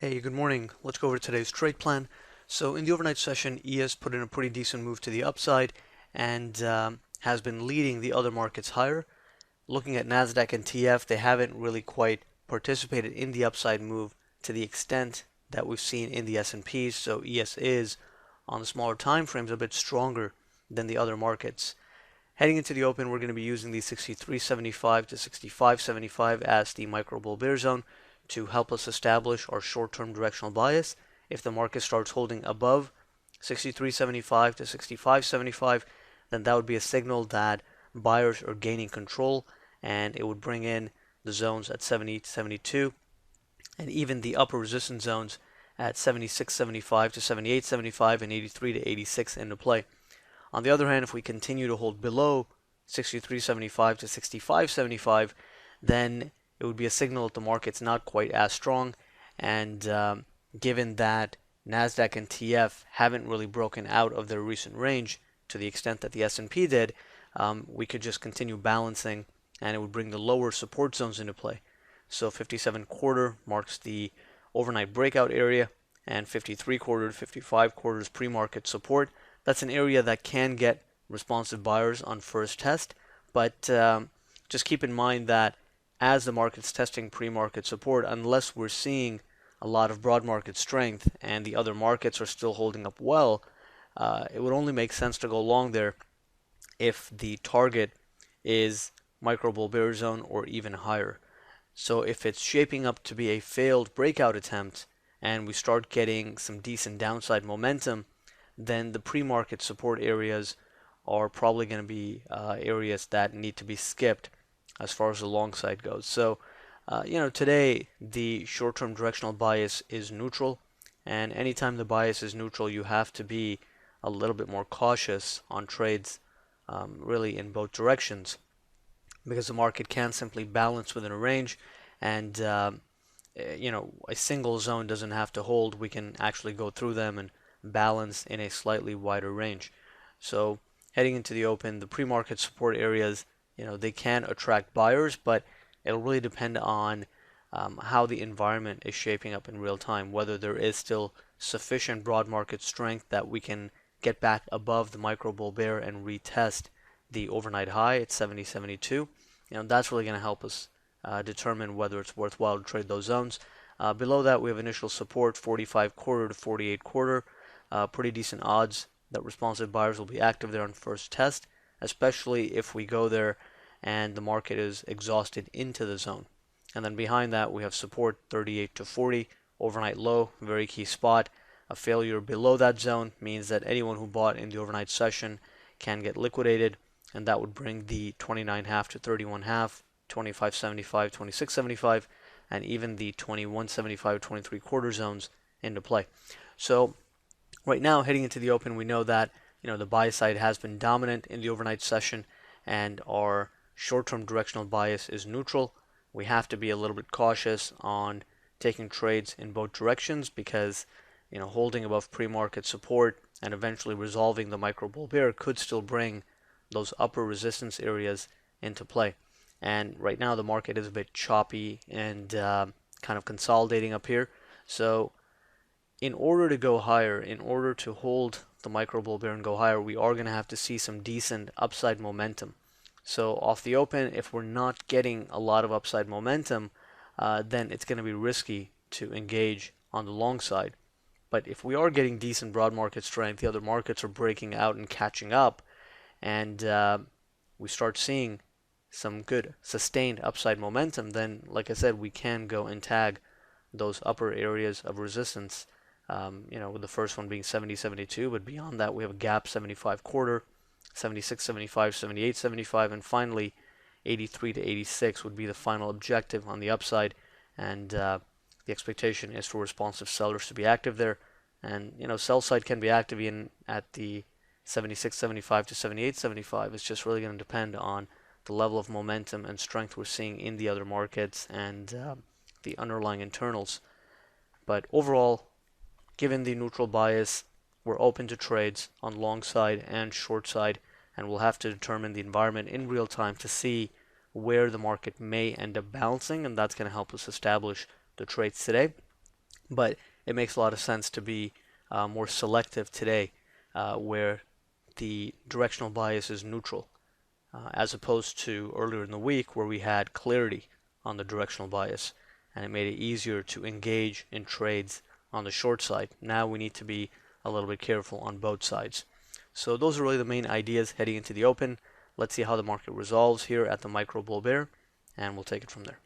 Hey, good morning. Let's go over today's trade plan. So in the overnight session, ES put in a pretty decent move to the upside and has been leading the other markets higher. Looking at Nasdaq and TF, they haven't really quite participated in the upside move to the extent that we've seen in the S&Ps. So ES is on the smaller time frames a bit stronger than the other markets. Heading into the open, we're going to be using the 63.75 to 65.75 as the micro bull bear zone to help us establish our short-term directional bias. If the market starts holding above 63.75 to 65.75, then that would be a signal that buyers are gaining control, and it would bring in the zones at 70 to 72 and even the upper resistance zones at 76.75 to 78.75 and 83 to 86 into play. On the other hand, if we continue to hold below 63.75 to 65.75, then it would be a signal that the market's not quite as strong. And given that Nasdaq and TF haven't really broken out of their recent range to the extent that the S&P did, we could just continue balancing, and it would bring the lower support zones into play. So 57 quarter marks the overnight breakout area, and 53 quarter to 55 quarters pre-market support. That's an area that can get responsive buyers on first test, but just keep in mind that as the market's testing pre-market support, unless we're seeing a lot of broad market strength and the other markets are still holding up well, it would only make sense to go long there if the target is micro bull bear zone or even higher. So if it's shaping up to be a failed breakout attempt and we start getting some decent downside momentum, then the pre-market support areas are probably going to be areas that need to be skipped as far as the long side goes. So, today the short-term directional bias is neutral, and anytime the bias is neutral, you have to be a little bit more cautious on trades, really in both directions, because the market can simply balance within a range, and a single zone doesn't have to hold. We can actually go through them and balance in a slightly wider range. So heading into the open, the pre-market support areas, they can attract buyers, but it'll really depend on how the environment is shaping up in real time, whether there is still sufficient broad market strength that we can get back above the micro bull bear and retest the overnight high at 70.72. That's really going to help us determine whether it's worthwhile to trade those zones. Below that, we have initial support 45 quarter to 48 quarter. Pretty decent odds that responsive buyers will be active there on first test, especially if we go there and the market is exhausted into the zone. And then behind that, we have support 38 to 40, overnight low, very key spot. A failure below that zone means that anyone who bought in the overnight session can get liquidated, and that would bring the 29.5 to 31.5, 25.75, 26.75, and even the 21.75, 23 quarter zones into play. So right now, heading into the open, we know that the buy side has been dominant in the overnight session, and our short-term directional bias is neutral. We have to be a little bit cautious on taking trades in both directions because holding above pre-market support and eventually resolving the micro bull bear could still bring those upper resistance areas into play. And right now the market is a bit choppy and kind of consolidating up here. So in order to go higher, in order to hold the micro bull bear and go higher, we are going to have to see some decent upside momentum. So off the open, if we're not getting a lot of upside momentum, then it's going to be risky to engage on the long side. But if we are getting decent broad market strength, the other markets are breaking out and catching up, and we start seeing some good sustained upside momentum, then, like I said, we can go and tag those upper areas of resistance. With the first one being 70.72, but beyond that, we have a gap 75 quarter, 76.75, 78.75, and finally 83 to 86 would be the final objective on the upside. And the expectation is for responsive sellers to be active there. And sell side can be active in at the 76.75 to 78.75. It's just really going to depend on the level of momentum and strength we're seeing in the other markets and the underlying internals. But overall, given the neutral bias, we're open to trades on long side and short side, and we'll have to determine the environment in real time to see where the market may end up bouncing, and that's going to help us establish the trades today. but it makes a lot of sense to be more selective today, where the directional bias is neutral, as opposed to earlier in the week where we had clarity on the directional bias and it made it easier to engage in trades on the short side. Now we need to be a little bit careful on both sides. So those are really the main ideas heading into the open. Let's see how the market resolves here at the micro bull bear, and we'll take it from there.